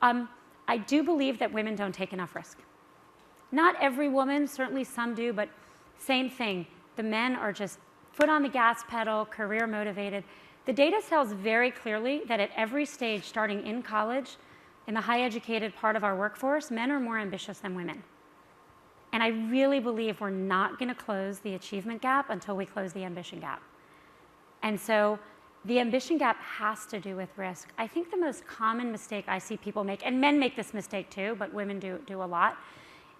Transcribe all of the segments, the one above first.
I do believe that women don't take enough risk. Not every woman, certainly some do, but same thing. The men are just foot on the gas pedal, career motivated. The data tells very clearly that at every stage, starting in college, in the high educated part of our workforce, men are more ambitious than women. And I really believe we're not going to close the achievement gap until we close the ambition gap. And so the ambition gap has to do with risk. I think the most common mistake I see people make, and men make this mistake too, but women do a lot,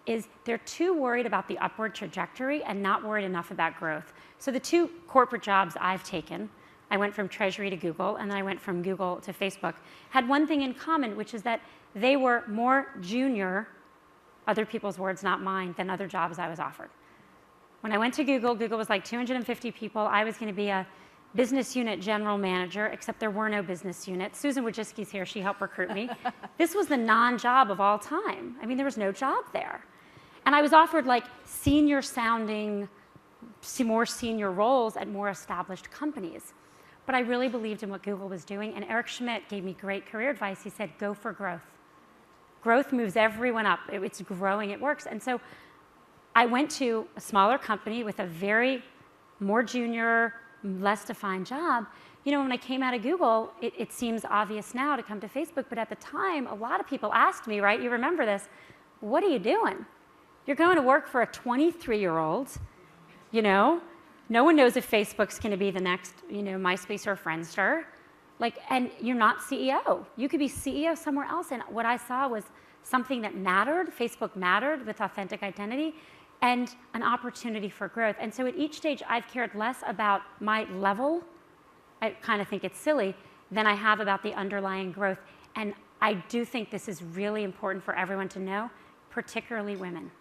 is they're too worried about the upward trajectory and not worried enough about growth. So the 2 corporate jobs I've taken, I went from Treasury to Google, and then I went from Google to Facebook, had one thing in common, which is that they were more junior, other people's words, not mine, than other jobs I was offered. When I went to Google, Google was like 250 people. I was going to be a business unit general manager, except there were no business units. Susan Wojcicki's here. She helped recruit me. This was the non-job of all time. I mean, there was no job there. And I was offered like senior sounding, more senior roles at more established companies. But I really believed in what Google was doing. And Eric Schmidt gave me great career advice. He said, go for growth. Growth moves everyone up. It's growing, it works. And so I went to a smaller company with a very more junior, less defined job. You know, when I came out of Google, it seems obvious now to come to Facebook, but at the time, a lot of people asked me, right, you remember this, what are you doing? You're going to work for a 23-year-old, you know? No one knows if Facebook's going to be the next, you know, MySpace or Friendster. Like, and you're not CEO. You could be CEO somewhere else. And what I saw was something that mattered. Facebook mattered with authentic identity and an opportunity for growth. And so at each stage, I've cared less about my level, I kind of think it's silly, than I have about the underlying growth. And I do think this is really important for everyone to know, particularly women.